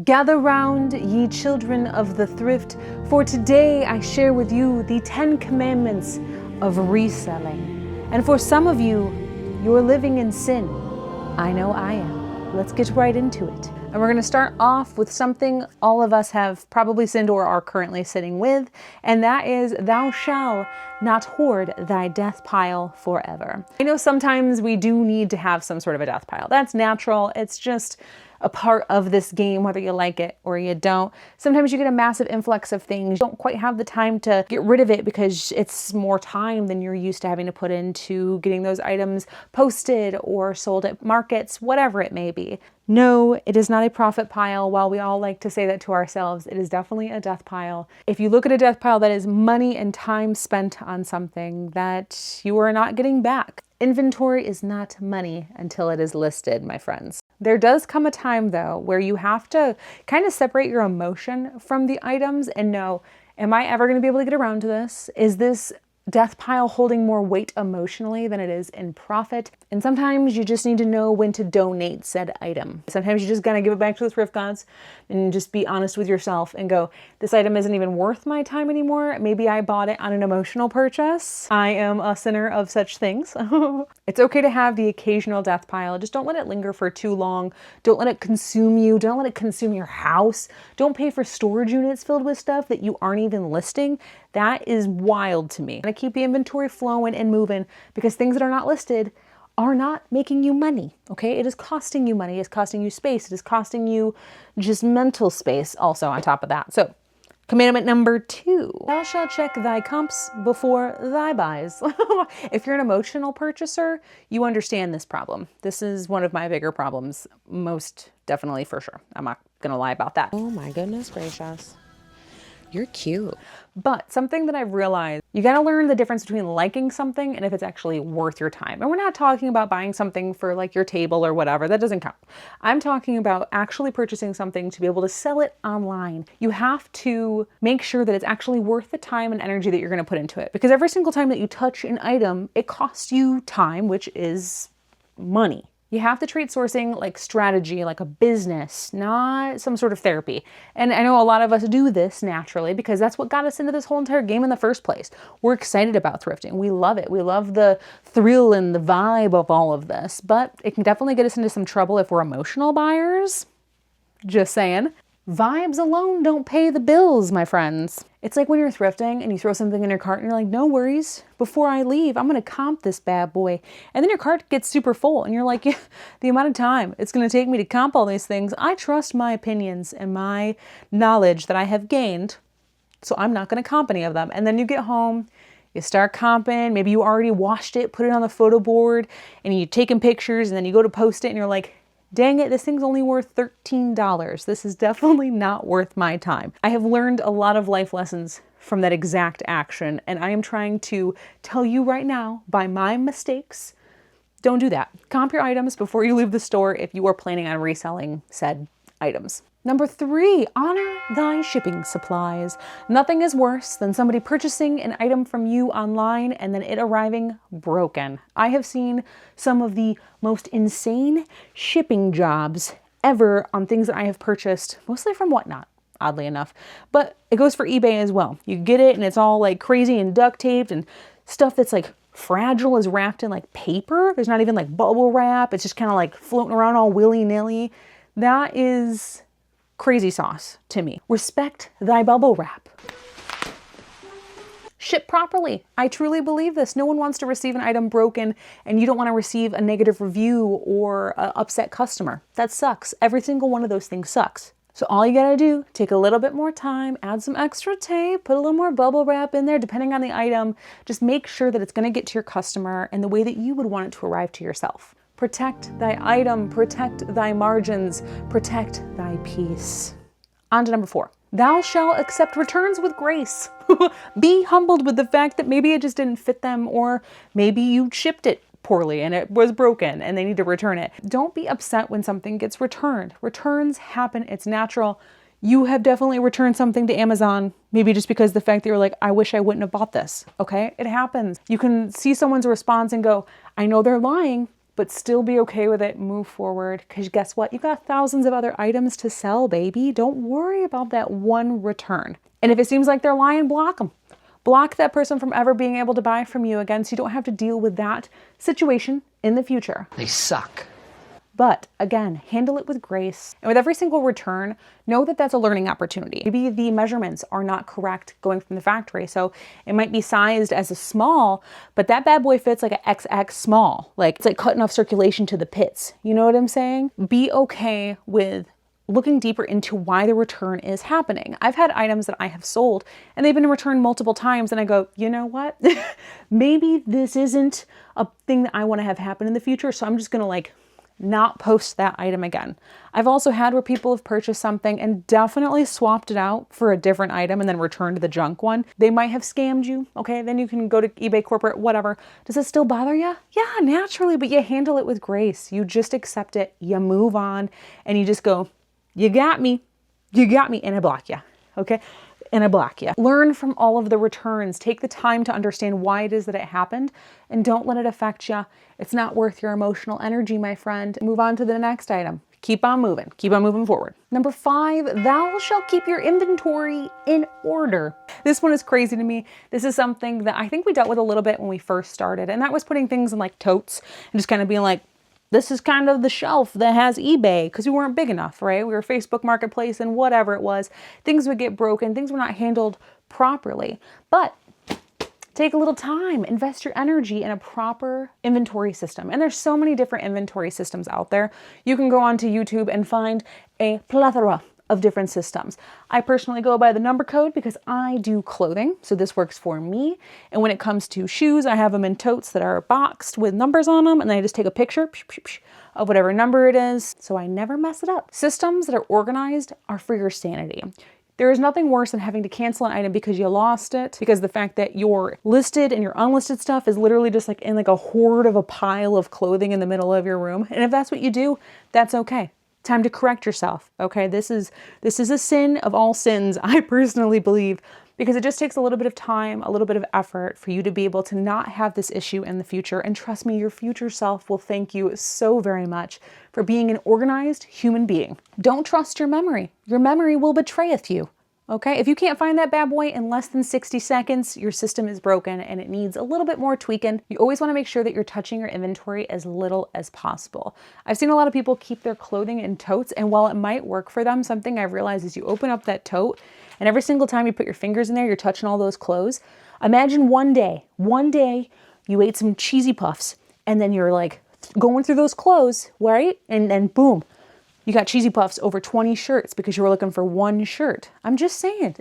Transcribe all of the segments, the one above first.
Gather round, ye children of the thrift, for today I share with you the 10 commandments of reselling. And for some of you, you're living in sin. I know I am. Let's get right into it. And we're going to start off with something all of us have probably sinned or are currently sitting with, and that is, thou shalt not hoard thy death pile forever. I know sometimes we do need to have some sort of a death pile. That's natural. It's just a part of this game, whether you like it or you don't. Sometimes you get a massive influx of things. You don't quite have the time to get rid of it because it's more time than you're used to having to put into getting those items posted or sold at markets, whatever it may be. No, it is not a profit pile. While we all like to say that to ourselves, it is definitely a death pile. If you look at a death pile, that is money and time spent on something that you are not getting back. Inventory is not money until it is listed, my friends. There does come a time, though, where you have to kind of separate your emotion from the items and know, am I ever going to be able to get around to this? Is this death pile holding more weight emotionally than it is in profit? And sometimes you just need to know when to donate said item. Sometimes you just gotta give it back to the thrift gods and just be honest with yourself and go, this item isn't even worth my time anymore. Maybe I bought it on an emotional purchase. I am a sinner of such things. It's okay to have the occasional death pile. Just don't let it linger for too long. Don't let it consume you. Don't let it consume your house. Don't pay for storage units filled with stuff that you aren't even listing. That is wild to me. And keep the inventory flowing and moving, because things that are not listed are not making you money, okay? It is costing you money. It's costing you space. It is costing you just mental space also on top of that. So commandment number 2, thou shalt check thy comps before thy buys. If you're an emotional purchaser, you understand this problem. This is one of my bigger problems, most definitely, for sure. I'm not gonna lie about that. Oh my goodness gracious. You're cute. But something that I've realized, you gotta learn the difference between liking something and if it's actually worth your time. And we're not talking about buying something for like your table or whatever, that doesn't count. I'm talking about actually purchasing something to be able to sell it online. You have to make sure that it's actually worth the time and energy that you're gonna put into it. Because every single time that you touch an item, it costs you time, which is money. You have to treat sourcing like strategy, like a business, not some sort of therapy. And I know a lot of us do this naturally because that's what got us into this whole entire game in the first place. We're excited about thrifting. We love it. We love the thrill and the vibe of all of this, but it can definitely get us into some trouble if we're emotional buyers. Just saying. Vibes alone don't pay the bills, my friends. It's like when you're thrifting and you throw something in your cart and you're like, no worries, before I leave, I'm gonna comp this bad boy. And then your cart gets super full and you're like, yeah, the amount of time it's gonna take me to comp all these things, I trust my opinions and my knowledge that I have gained, so I'm not gonna comp any of them. And then you get home, you start comping, maybe you already washed it, put it on the photo board, and you're taking pictures, and then you go to post it and you're like, dang it, this thing's only worth $13. This is definitely not worth my time. I have learned a lot of life lessons from that exact action, and I am trying to tell you right now, by my mistakes, don't do that. Comp your items before you leave the store if you are planning on reselling said items. Number 3, honor thy shipping supplies. Nothing is worse than somebody purchasing an item from you online and then it arriving broken. I have seen some of the most insane shipping jobs ever on things that I have purchased, mostly from Whatnot, oddly enough. But it goes for eBay as well. You get it and it's all like crazy and duct taped, and stuff that's like fragile is wrapped in like paper. There's not even like bubble wrap. It's just kind of like floating around all willy-nilly. That is crazy sauce to me. Respect thy bubble wrap. Ship properly. I truly believe this. No one wants to receive an item broken, and you don't want to receive a negative review or an upset customer. That sucks. Every single one of those things sucks. So all you gotta do, take a little bit more time, add some extra tape, put a little more bubble wrap in there, depending on the item. Just make sure that it's gonna get to your customer in the way that you would want it to arrive to yourself. Protect thy item, protect thy margins, protect thy peace. On to number 4. Thou shalt accept returns with grace. Be humbled with the fact that maybe it just didn't fit them, or maybe you shipped it poorly and it was broken and they need to return it. Don't be upset when something gets returned. Returns happen, it's natural. You have definitely returned something to Amazon, maybe just because the fact that you're like, I wish I wouldn't have bought this, okay? It happens. You can see someone's response and go, I know they're lying, but still be okay with it, move forward, because guess what? You got thousands of other items to sell, baby. Don't worry about that one return. And if it seems like they're lying, block them. Block that person from ever being able to buy from you again, so you don't have to deal with that situation in the future. They suck. But again, handle it with grace. And with every single return, know that that's a learning opportunity. Maybe the measurements are not correct going from the factory. So it might be sized as a small, but that bad boy fits like an XX small. Like it's like cutting off circulation to the pits. You know what I'm saying? Be okay with looking deeper into why the return is happening. I've had items that I have sold and they've been returned multiple times and I go, you know what? Maybe this isn't a thing that I want to have happen in the future. So I'm just going to like not post that item again. I've also had where people have purchased something and definitely swapped it out for a different item and then returned the junk one. They might have scammed you. Okay, then you can go to eBay corporate, whatever. Does it still bother you? Yeah, naturally, but you handle it with grace. You just accept it, you move on, and you just go, you got me, and I block you. Okay, and I block you. Learn from all of the returns. Take the time to understand why it is that it happened and don't let it affect you. It's not worth your emotional energy, my friend. Move on to the next item. Keep on moving. Keep on moving forward. Number 5, thou shalt keep your inventory in order. This one is crazy to me. This is something that I think we dealt with a little bit when we first started, and that was putting things in like totes and just kind of being like, this is kind of the shelf that has eBay, because we weren't big enough, right? We were Facebook Marketplace and whatever it was. Things would get broken. Things were not handled properly. But take a little time, invest your energy in a proper inventory system. And there's so many different inventory systems out there. You can go onto YouTube and find a plethora of different systems. I personally go by the number code because I do clothing, so this works for me. And when it comes to shoes, I have them in totes that are boxed with numbers on them, and then I just take a picture of whatever number it is, so I never mess it up. Systems that are organized are for your sanity. There is nothing worse than having to cancel an item because you lost it, because the fact that your listed and your unlisted stuff is literally just like in like a hoard of a pile of clothing in the middle of your room. And if that's what you do, that's okay. Time to correct yourself, okay? This is a sin of all sins, I personally believe, because it just takes a little bit of time, a little bit of effort for you to be able to not have this issue in the future. And trust me, your future self will thank you so very much for being an organized human being. Don't trust your memory. Your memory will betrayeth you. Okay, if you can't find that bad boy in less than 60 seconds, your system is broken and it needs a little bit more tweaking. You always want to make sure that you're touching your inventory as little as possible. I've seen a lot of people keep their clothing in totes, and while it might work for them, something I've realized is you open up that tote and every single time you put your fingers in there, you're touching all those clothes. Imagine one day you ate some cheesy puffs and then you're like going through those clothes, right? And then boom, you got cheesy puffs over 20 shirts because you were looking for one shirt. I'm just saying,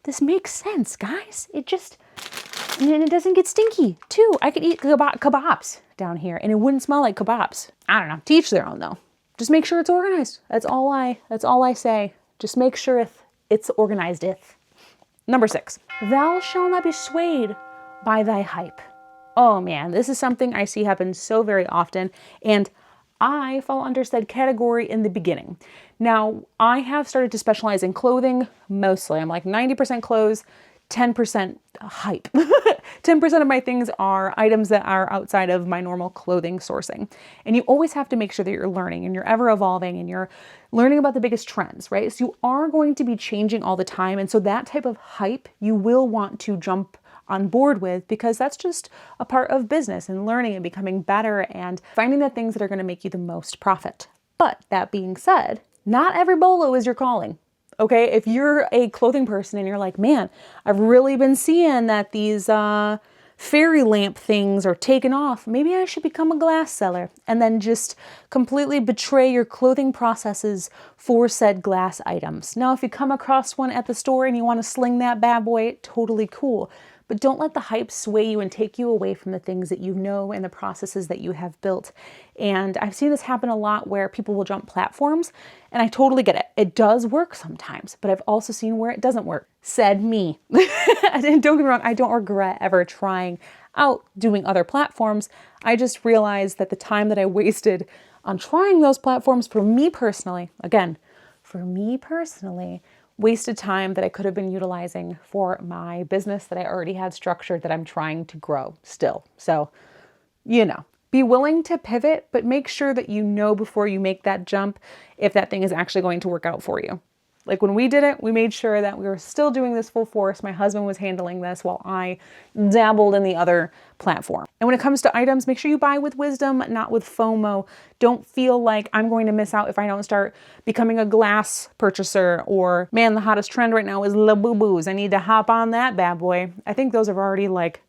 this makes sense, guys. And it doesn't get stinky, too. I could eat kebabs down here and it wouldn't smell like kebabs. I don't know, to each their own though. Just make sure it's organized. That's all I say. Just make sure it's organized. Number 6, thou shalt not be swayed by thy hype. Oh man, this is something I see happen so very often, and I fall under said category in the beginning. Now, I have started to specialize in clothing mostly. I'm like 90% clothes, 10% hype. 10% of my things are items that are outside of my normal clothing sourcing. And you always have to make sure that you're learning and you're ever evolving and you're learning about the biggest trends, right? So you are going to be changing all the time. And so that type of hype you will want to jump on board with, because that's just a part of business and learning and becoming better and finding the things that are going to make you the most profit. But that being said, not every bolo is your calling. Okay, if you're a clothing person and you're like, man, I've really been seeing that these fairy lamp things are taken off, maybe I should become a glass seller, and then just completely betray your clothing processes for said glass items. Now, if you come across one at the store and you want to sling that bad boy, totally cool. But don't let the hype sway you and take you away from the things that you know and the processes that you have built. And I've seen this happen a lot where people will jump platforms, and I totally get it. It does work sometimes, but I've also seen where it doesn't work. Said me. And don't get me wrong, I don't regret ever trying out doing other platforms. I just realized that the time that I wasted on trying those platforms for me personally, wasted time that I could have been utilizing for my business that I already had structured that I'm trying to grow still. So, Be willing to pivot, but make sure that you know before you make that jump if that thing is actually going to work out for you. Like when we did it, we made sure that we were still doing this full force. My husband was handling this while I dabbled in the other platform. And when it comes to items, make sure you buy with wisdom, not with FOMO. Don't feel like I'm going to miss out if I don't start becoming a glass purchaser, or man, the hottest trend right now is lowballs. I need to hop on that bad boy. I think those are already like,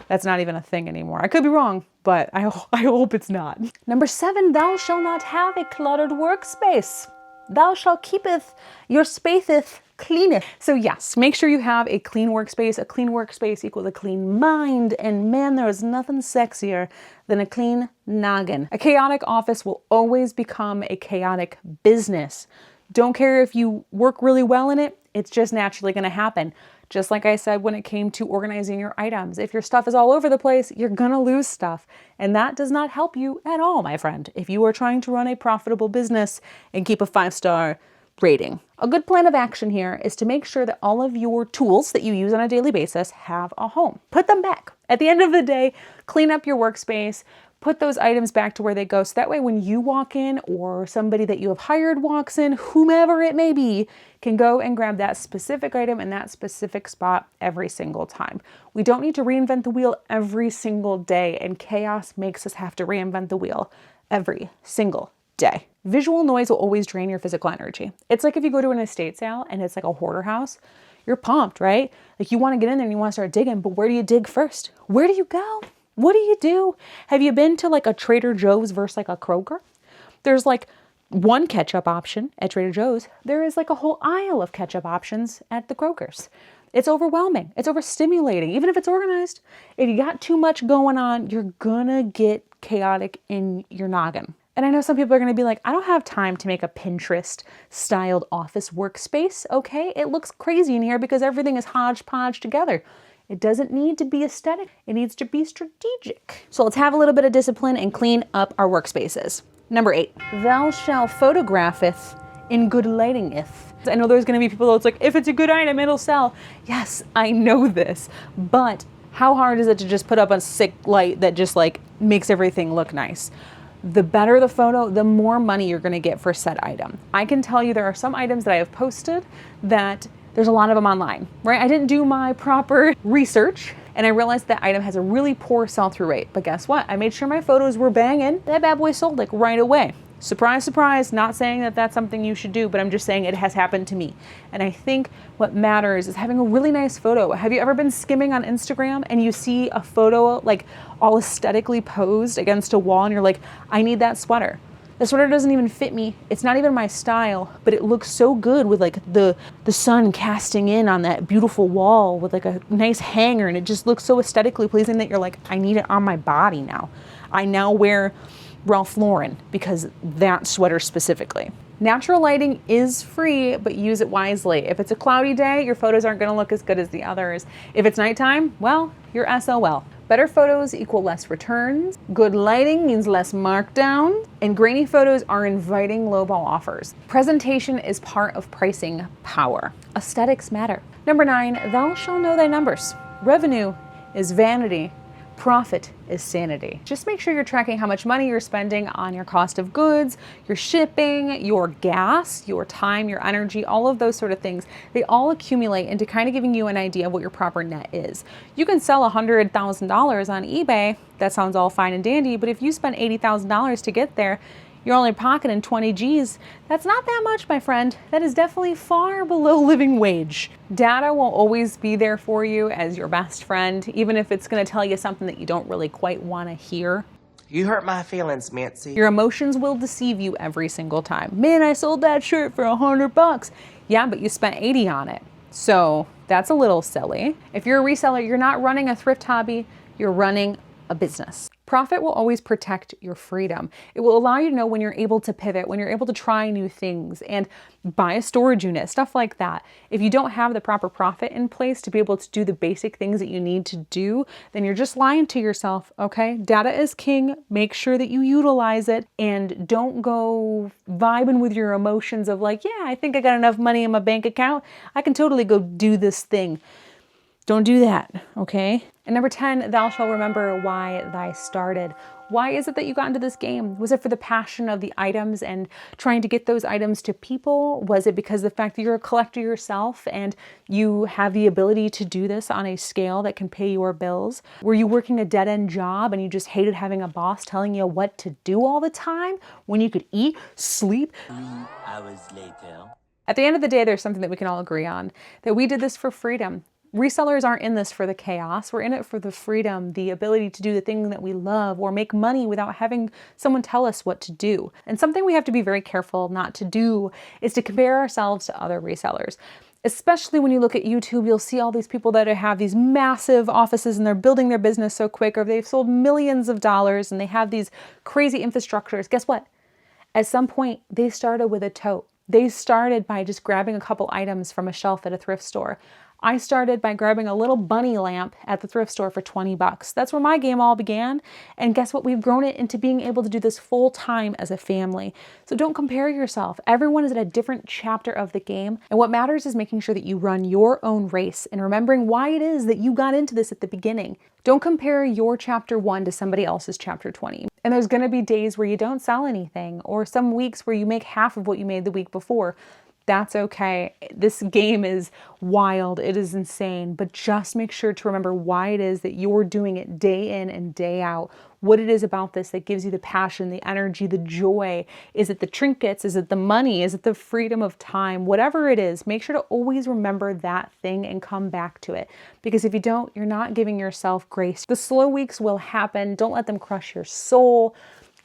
that's not even a thing anymore. I could be wrong, but I hope it's not. Number 7, thou shalt not have a cluttered workspace. Thou shalt keepeth your spaceth cleaneth. So yes, make sure you have a clean workspace. A clean workspace equals a clean mind. And man, there is nothing sexier than a clean noggin. A chaotic office will always become a chaotic business. Don't care if you work really well in it. It's just naturally going to happen. Just like I said when it came to organizing your items. If your stuff is all over the place, you're gonna lose stuff. And that does not help you at all, my friend, if you are trying to run a profitable business and keep a 5-star rating. A good plan of action here is to make sure that all of your tools that you use on a daily basis have a home. Put them back. At the end of the day, clean up your workspace, put those items back to where they go. So that way when you walk in or somebody that you have hired walks in, whomever it may be, can go and grab that specific item in that specific spot every single time. We don't need to reinvent the wheel every single day, and chaos makes us have to reinvent the wheel every single day. Visual noise will always drain your physical energy. It's like if you go to an estate sale and it's like a hoarder house, you're pumped, right? Like you want to get in there and you want to start digging, but where do you dig first? Where do you go? What do you do? Have you been to like a Trader Joe's versus like a Kroger? There's like one ketchup option at Trader Joe's. There is like a whole aisle of ketchup options at the Kroger's. It's overwhelming. It's overstimulating. Even if it's organized, if you got too much going on, you're gonna get chaotic in your noggin. And I know some people are gonna be like, I don't have time to make a Pinterest styled office workspace, okay? It looks crazy in here because everything is hodgepodge together. It doesn't need to be aesthetic. It needs to be strategic. So let's have a little bit of discipline and clean up our workspaces. Number 8, thou shalt photographeth in good lightingeth. I know there's gonna be people that's like, if it's a good item, it'll sell. Yes, I know this, but how hard is it to just put up a sick light that just like makes everything look nice? The better the photo, the more money you're gonna get for said item. I can tell you there are some items that I have posted that there's a lot of them online, right? I didn't do my proper research and I realized that item has a really poor sell-through rate. But guess what? I made sure my photos were banging. That bad boy sold like right away. Surprise, surprise, not saying that that's something you should do, but I'm just saying it has happened to me. And I think what matters is having a really nice photo. Have you ever been skimming on Instagram and you see a photo like all aesthetically posed against a wall and you're like, I need that sweater. The sweater doesn't even fit me. It's not even my style, but it looks so good with like the sun casting in on that beautiful wall with like a nice hanger, and it just looks so aesthetically pleasing that you're like, I need it on my body now. I now wear Ralph Lauren because that sweater specifically. Natural lighting is free, but use it wisely. If it's a cloudy day, your photos aren't gonna look as good as the others. If it's nighttime, well, you're SOL. Better photos equal less returns. Good lighting means less markdown. And grainy photos are inviting lowball offers. Presentation is part of pricing power. Aesthetics matter. Number 9, thou shalt know thy numbers. Revenue is vanity. Profit is sanity. Just make sure you're tracking how much money you're spending on your cost of goods, your shipping, your gas, your time, your energy, all of those sort of things. They all accumulate into kind of giving you an idea of what your proper net is. You can sell $100,000 on eBay. That sounds all fine and dandy, but if you spend $80,000 to get there, you're only pocketing 20 G's. That's not that much, my friend. That is definitely far below living wage. Data will always be there for you as your best friend, even if it's gonna tell you something that you don't really quite wanna hear. You hurt my feelings, Mitzi. Your emotions will deceive you every single time. Man, I sold that shirt for $100. Yeah, but you spent 80 on it. So that's a little silly. If you're a reseller, you're not running a thrift hobby, you're running a business. Profit will always protect your freedom. It will allow you to know when you're able to pivot, when you're able to try new things and buy a storage unit, stuff like that. If you don't have the proper profit in place to be able to do the basic things that you need to do, then you're just lying to yourself, okay? Data is king. Make sure that you utilize it and don't go vibing with your emotions of like, yeah, I think I got enough money in my bank account. I can totally go do this thing. Don't do that, okay? And number 10, thou shalt remember why thy started. Why is it that you got into this game? Was it for the passion of the items and trying to get those items to people? Was it because of the fact that you're a collector yourself and you have the ability to do this on a scale that can pay your bills? Were you working a dead-end job and you just hated having a boss telling you what to do all the time when you could eat, sleep? 3 hours later. At the end of the day, there's something that we can all agree on, that we did this for freedom. Resellers aren't in this for the chaos. We're in it for the freedom, the ability to do the thing that we love or make money without having someone tell us what to do. And something we have to be very careful not to do is to compare ourselves to other resellers. Especially when you look at YouTube, you'll see all these people that have these massive offices and they're building their business so quick, or they've sold millions of dollars and they have these crazy infrastructures. Guess what? At some point, they started with a tote. They started by just grabbing a couple items from a shelf at a thrift store. I started by grabbing a little bunny lamp at the thrift store for 20 bucks. That's where my game all began. And guess what? We've grown it into being able to do this full time as a family. So don't compare yourself. Everyone is at a different chapter of the game. And what matters is making sure that you run your own race and remembering why it is that you got into this at the beginning. Don't compare your chapter 1 to somebody else's chapter 20. And there's going to be days where you don't sell anything, or some weeks where you make half of what you made the week before. That's okay. This game is wild. It is insane. But just make sure to remember why it is that you're doing it day in and day out. What it is about this that gives you the passion, the energy, the joy. Is it the trinkets? Is it the money? Is it the freedom of time? Whatever it is, make sure to always remember that thing and come back to it. Because if you don't, you're not giving yourself grace. The slow weeks will happen. Don't let them crush your soul.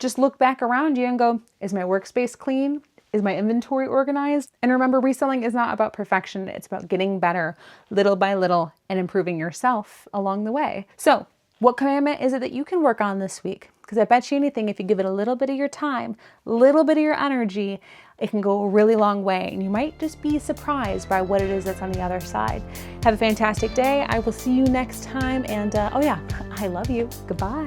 Just look back around you and go, is my workspace clean? Is my inventory organized? And remember, reselling is not about perfection. It's about getting better little by little and improving yourself along the way. So what commandment is it that you can work on this week? Because I bet you anything, if you give it a little bit of your time, a little bit of your energy, it can go a really long way. And you might just be surprised by what it is that's on the other side. Have a fantastic day. I will see you next time. And oh yeah, I love you. Goodbye.